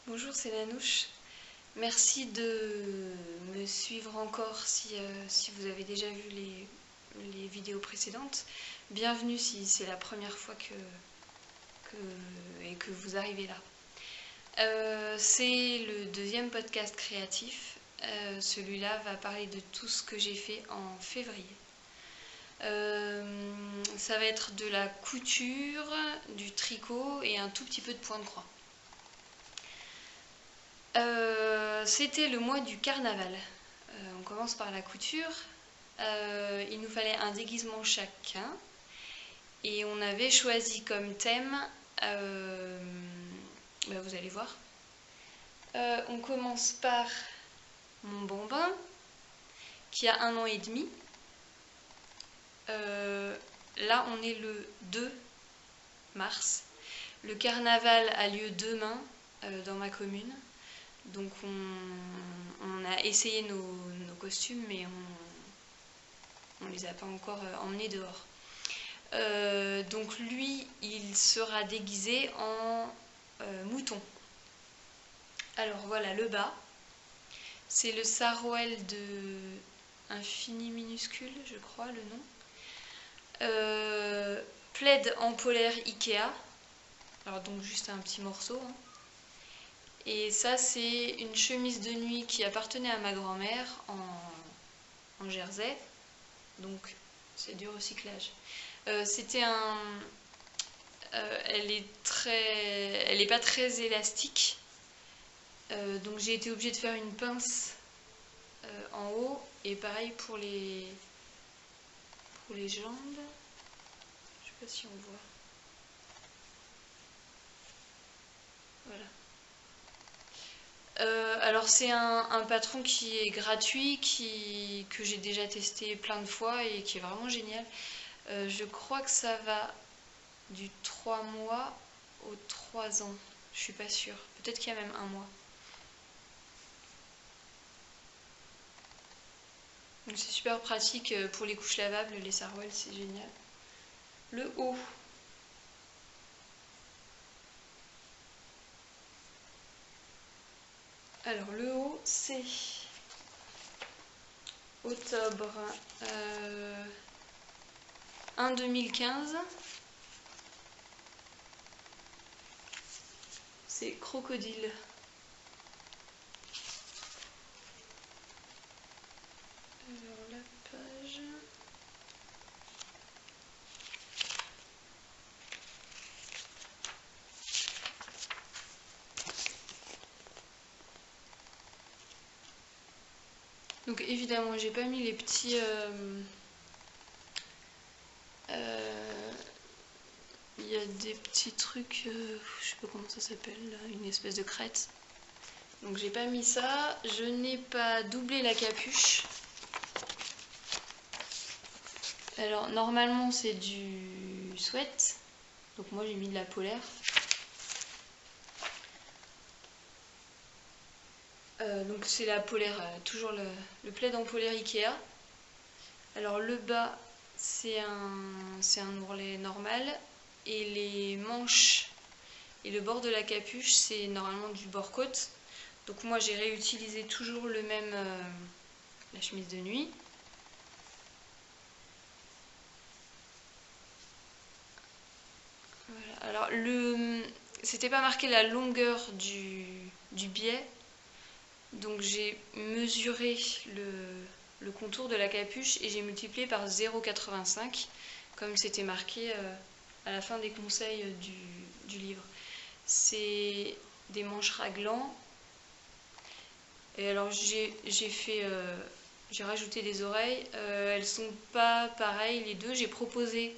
Bonjour, c'est Lanouche. Merci de me suivre encore si vous avez déjà vu les vidéos précédentes. Bienvenue si c'est la première fois et que vous arrivez là. C'est le deuxième podcast créatif. Celui-là va parler de tout ce que j'ai fait en février. Ça va être de la couture, du tricot et un tout petit peu de point de croix. C'était le mois du carnaval. On commence par la couture. Il nous fallait un déguisement chacun. Et on avait choisi comme thème, vous allez voir. On commence par mon bambin, qui a 1 an et demi. Là, on est le 2 mars. Le carnaval a lieu demain dans ma commune. Donc on a essayé nos costumes, mais on les a pas encore emmenés dehors. Donc lui, il sera déguisé en mouton. Alors voilà le bas. C'est le Sarouel de Infini Minuscule, je crois le nom. Plaid en polaire Ikea. Alors donc juste un petit morceau. Et ça, c'est une chemise de nuit qui appartenait à ma grand-mère en jersey. Donc, c'est du recyclage. C'était un... elle est pas très élastique. Donc, j'ai été obligée de faire une pince en haut. Et pareil pour les jambes. Je sais pas si on voit. Voilà. Alors c'est un patron qui est gratuit, que j'ai déjà testé plein de fois et qui est vraiment génial. Je crois que ça va du 3 mois aux 3 ans, je suis pas sûre. Peut-être qu'il y a même 1 mois. Donc c'est super pratique pour les couches lavables, les Sarouel, c'est génial. Le haut. Alors le haut, c'est octobre 1 2015. C'est crocodile. Alors la page. Donc évidemment, j'ai pas mis les petits... il y a des petits trucs, je sais pas comment ça s'appelle, une espèce de crête. Donc j'ai pas mis ça. Je n'ai pas doublé la capuche. Alors normalement c'est du sweat. Donc moi j'ai mis de la polaire. Donc c'est la polaire, toujours le plaid en polaire Ikea. Alors le bas c'est un ourlet normal. Et les manches et le bord de la capuche c'est normalement du bord-côte. Donc moi j'ai réutilisé toujours le même, la chemise de nuit. Voilà. Alors c'était pas marqué la longueur du biais. Donc j'ai mesuré le contour de la capuche et j'ai multiplié par 0,85 comme c'était marqué à la fin des conseils du livre. C'est des manches raglan. Et alors j'ai rajouté des oreilles. Elles sont pas pareilles les deux. J'ai proposé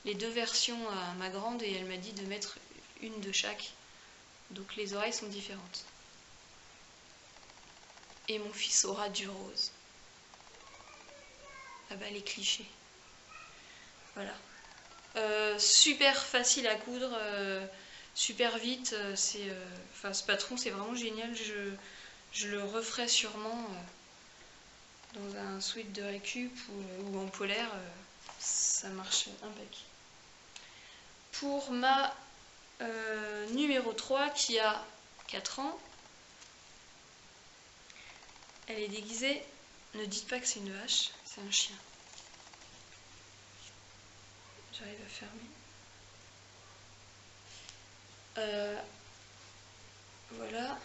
les deux versions à ma grande et elle m'a dit de mettre une de chaque. Donc les oreilles sont différentes. Et mon fils aura du rose. Ah bah les clichés. Voilà. Super facile à coudre, super vite. Ce patron c'est vraiment génial. Je le referai sûrement dans un sweat de récup ou en polaire. Ça marche impec. Pour ma numéro 3 qui a 4 ans. Elle est déguisée. Ne dites pas que c'est une vache, c'est un chien. J'arrive à fermer. Voilà.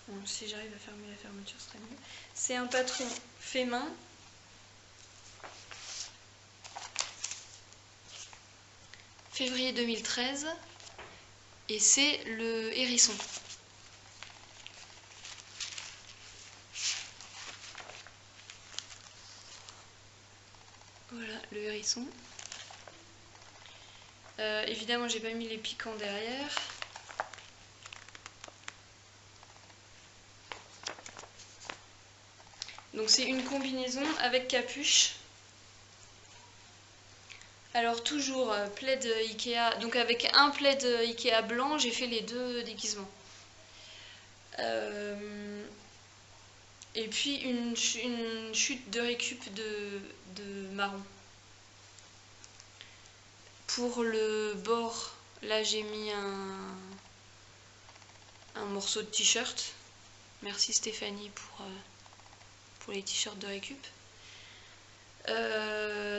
Bon, si j'arrive à fermer la fermeture, ce serait mieux. C'est un patron fait main. Février 2013. Et c'est le hérisson. Voilà, le hérisson. Évidemment, j'ai pas mis les piquants derrière. Donc c'est une combinaison avec capuche. Alors toujours plaid Ikea, donc avec un plaid Ikea blanc, j'ai fait les deux déguisements. Et puis une chute de récup de marron. Pour le bord, là j'ai mis un morceau de t-shirt. Merci Stéphanie pour les t-shirts de récup.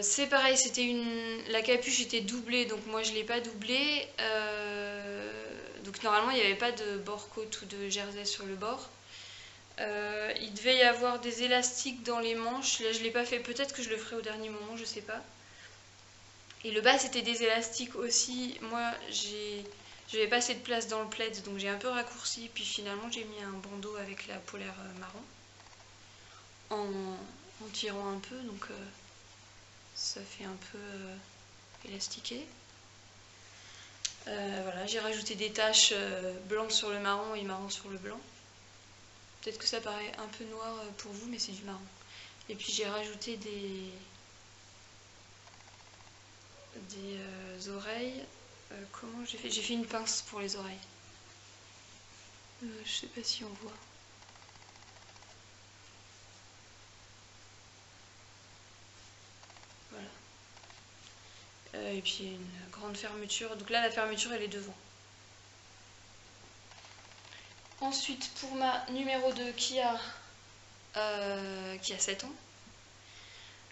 C'est pareil, la capuche était doublée, donc moi je l'ai pas doublée. Donc normalement il n'y avait pas de bord côte ou de jersey sur le bord. Il devait y avoir des élastiques dans les manches. Là je l'ai pas fait, peut-être que je le ferai au dernier moment, je sais pas. Et le bas c'était des élastiques aussi. Moi j'avais pas assez de place dans le plaid, donc j'ai un peu raccourci. Puis finalement j'ai mis un bandeau avec la polaire marron en tirant un peu, donc ça fait un peu élastiqué. Voilà, j'ai rajouté des taches blanc sur le marron et marron sur le blanc. Peut-être que ça paraît un peu noir pour vous, mais c'est du marron. Et puis j'ai rajouté des oreilles. Comment j'ai fait? J'ai fait une pince pour les oreilles. Je sais pas si on voit. Voilà. Et puis une grande fermeture. Donc là la fermeture elle est devant. Ensuite pour ma numéro 2 qui a 7 ans.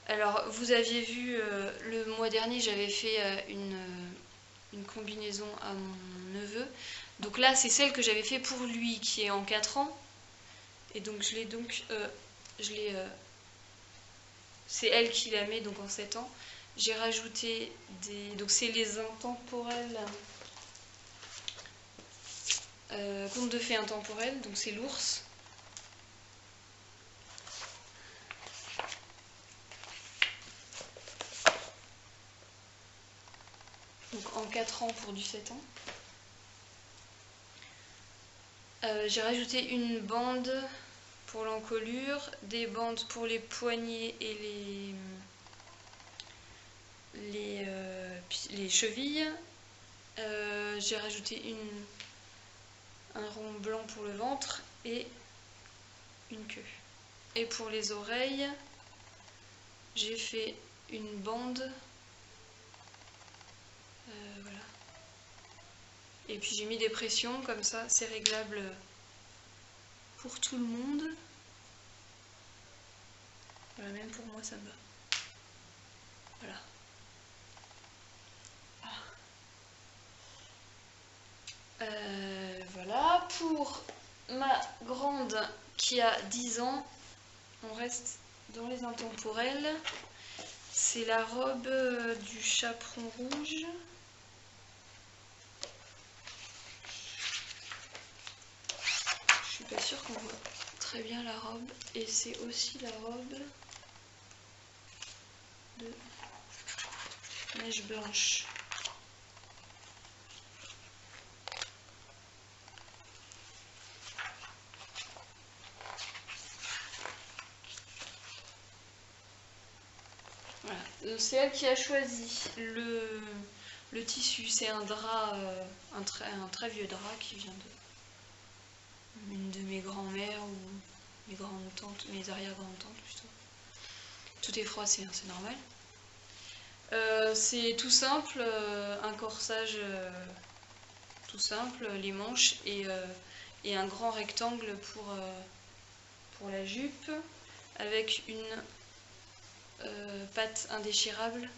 Alors vous aviez vu le mois dernier j'avais fait une combinaison à mon neveu. Donc là c'est celle que j'avais fait pour lui qui est en 4 ans. Et donc c'est elle qui la met donc en 7 ans. J'ai rajouté donc c'est les intemporels. Conte de fées intemporels, donc c'est l'ours. Donc en 4 ans pour du 7 ans. J'ai rajouté une bande pour l'encolure, des bandes pour les poignets et les chevilles. J'ai rajouté un rond blanc pour le ventre et une queue. Et pour les oreilles, j'ai fait une bande. Voilà. Et puis j'ai mis des pressions, comme ça c'est réglable pour tout le monde. Voilà, même pour moi ça me va. Voilà. Voilà, pour ma grande qui a 10 ans, on reste dans les intemporels. C'est la robe du chaperon rouge. Je suis pas sûre qu'on voit très bien la robe. Et c'est aussi la robe de neige blanche. Voilà. C'est elle qui a choisi le tissu. C'est un drap, un très vieux drap qui vient une de mes grands-mères ou mes grandes tantes, mes arrière-grandes tantes plutôt. Tout est froissé, hein, c'est normal. C'est tout simple, un corsage tout simple, les manches et un grand rectangle pour la jupe avec une patte indéchirable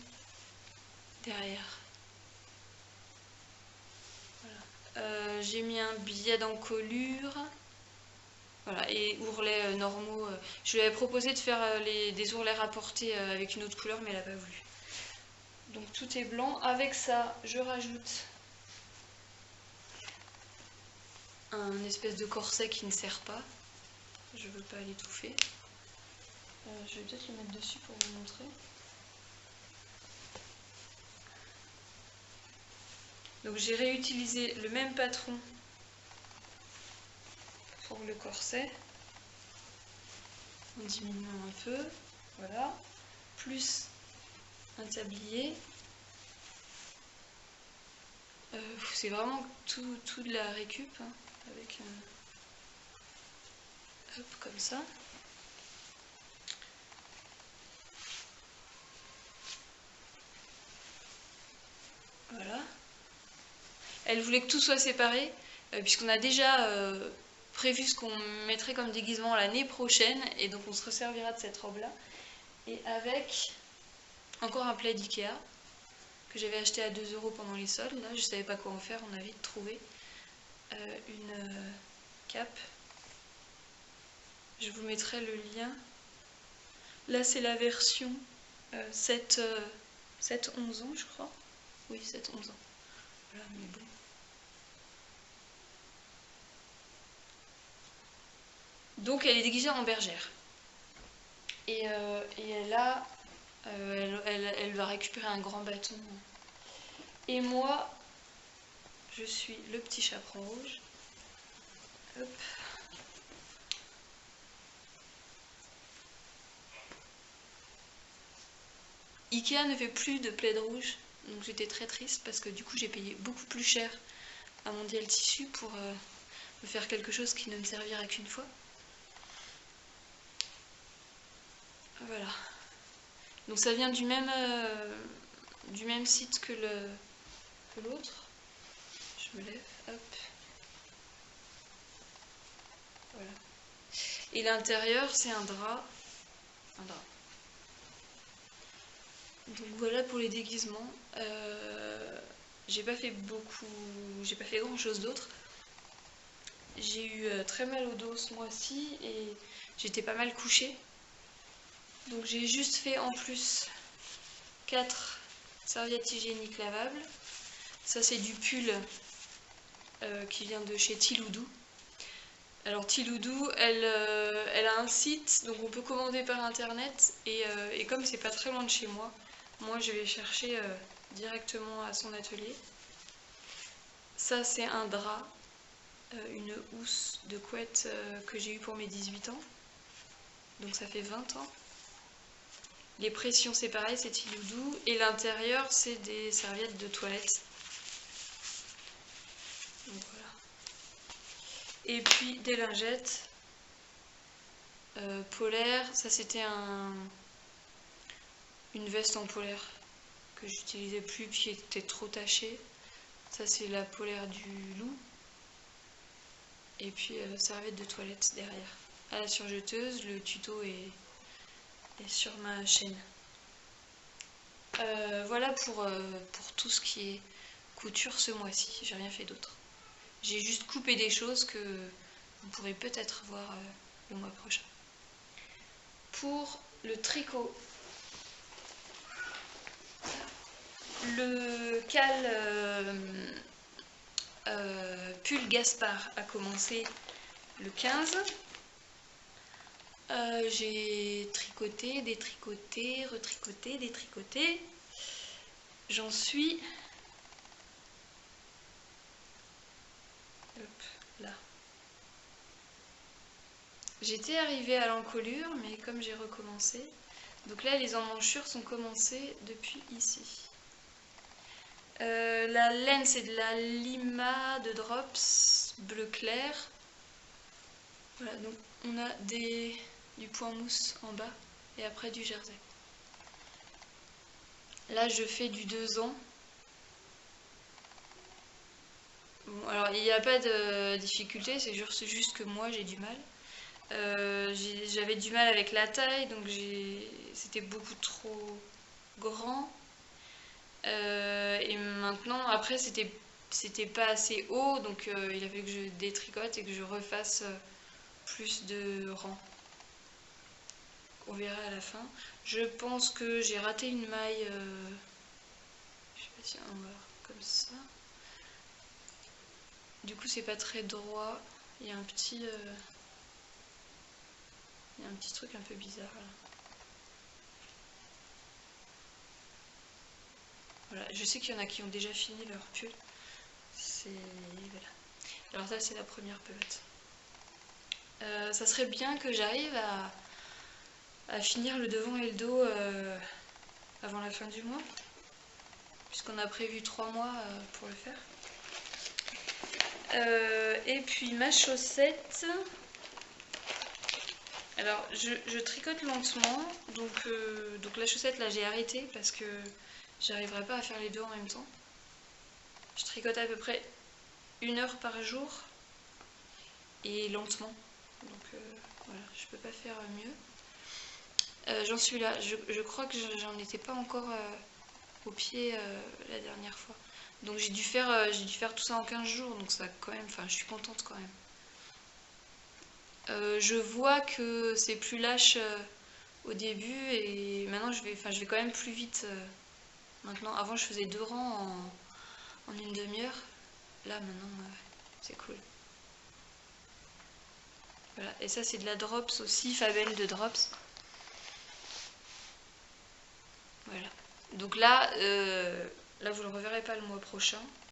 derrière. Voilà. J'ai mis un billet d'encolure. Voilà, et ourlets normaux. Je lui avais proposé de faire des ourlets rapportés avec une autre couleur, mais elle n'a pas voulu. Donc tout est blanc. Avec ça, je rajoute un espèce de corset qui ne sert pas. Je veux pas l'étouffer. Je vais peut-être le mettre dessus pour vous montrer. Donc j'ai réutilisé le même patron pour le corset, en diminuant un peu, voilà, plus un tablier. C'est vraiment tout de la récup, hein, avec hop, comme ça. Voilà. Elle voulait que tout soit séparé, puisqu'on a déjà prévu ce qu'on mettrait comme déguisement l'année prochaine, et donc on se resservira de cette robe-là. Et avec encore un plaid Ikea, que j'avais acheté à 2 € pendant les soldes. Là, je savais pas quoi en faire, on a vite trouvé une cape. Je vous mettrai le lien. Là, c'est la version 7-11 ans, je crois. Oui, 7-11 ans. Voilà, mais bon. Donc, elle est déguisée en bergère. Et elle a... elle va récupérer un grand bâton. Et moi, je suis le petit chaperon rouge. Hop. Ikea ne fait plus de plaid rouge, donc j'étais très triste parce que du coup j'ai payé beaucoup plus cher à Mondial Tissu pour me faire quelque chose qui ne me servira qu'une fois. Voilà. Donc ça vient du même site que l'autre. Je me lève, hop. Voilà. Et l'intérieur c'est un drap. Donc voilà pour les déguisements. J'ai pas fait grand chose d'autre. J'ai eu très mal au dos ce mois-ci et j'étais pas mal couchée. Donc j'ai juste fait en plus 4 serviettes hygiéniques lavables. Ça c'est du pull qui vient de chez Tiloudou. Alors Tiloudou, elle a un site, donc on peut commander par internet. Et comme c'est pas très loin de chez moi, je vais chercher directement à son atelier. Ça c'est un drap, une housse de couette que j'ai eu pour mes 18 ans. Donc ça fait 20 ans. Les pressions c'est pareil, c'est Tiloudou. Et l'intérieur c'est des serviettes de toilette. Donc voilà. Et puis des lingettes polaires. Ça c'était une veste en polaire que j'utilisais plus puis qui était trop tachée. Ça c'est la polaire du loup. Et puis serviette de toilette derrière. À la surjeteuse, le tuto est sur ma chaîne. Voilà pour tout ce qui est couture ce mois-ci. J'ai rien fait d'autre. J'ai juste coupé des choses que vous pourrez peut-être voir le mois prochain. Pour le tricot, le cal pull Gaspard a commencé le 15. J'ai tricoté, détricoté, retricoté, détricoté. J'en suis là. J'étais arrivée à l'encolure, mais comme j'ai recommencé, donc là les emmanchures sont commencées depuis ici. La laine c'est de la Lima de Drops bleu clair. Voilà, donc on a du point mousse en bas et après du jersey. Là, je fais du 2 ans. Bon, alors, il n'y a pas de difficulté, c'est juste que moi, j'ai du mal. J'avais du mal avec la taille, donc c'était beaucoup trop grand. Et maintenant, après, c'était pas assez haut, donc il a fallu que je détricote et que je refasse plus de rangs. On verra à la fin. Je pense que j'ai raté une maille. Je sais pas si on va voir comme ça. Du coup, c'est pas très droit. Il y a un petit, il y a un petit truc un peu bizarre là. Voilà, je sais qu'il y en a qui ont déjà fini leur pull. C'est voilà. Alors ça, c'est la première pelote. Ça serait bien que j'arrive à finir le devant et le dos avant la fin du mois, puisqu'on a prévu 3 mois pour le faire. Et puis ma chaussette. Alors je tricote lentement, donc la chaussette là j'ai arrêté parce que j'arriverai pas à faire les deux en même temps. Je tricote à peu près 1 heure par jour et lentement, donc voilà, je peux pas faire mieux. J'en suis là, je crois que j'en étais pas encore au pied la dernière fois. Donc j'ai dû faire tout ça en 15 jours, donc ça quand même, enfin je suis contente quand même. Je vois que c'est plus lâche au début et maintenant je vais quand même plus vite maintenant. Avant je faisais 2 rangs en une demi-heure. Là maintenant c'est cool. Voilà, et ça c'est de la drops aussi, Fabelle de drops. Voilà. Donc là, là vous le reverrez pas le mois prochain.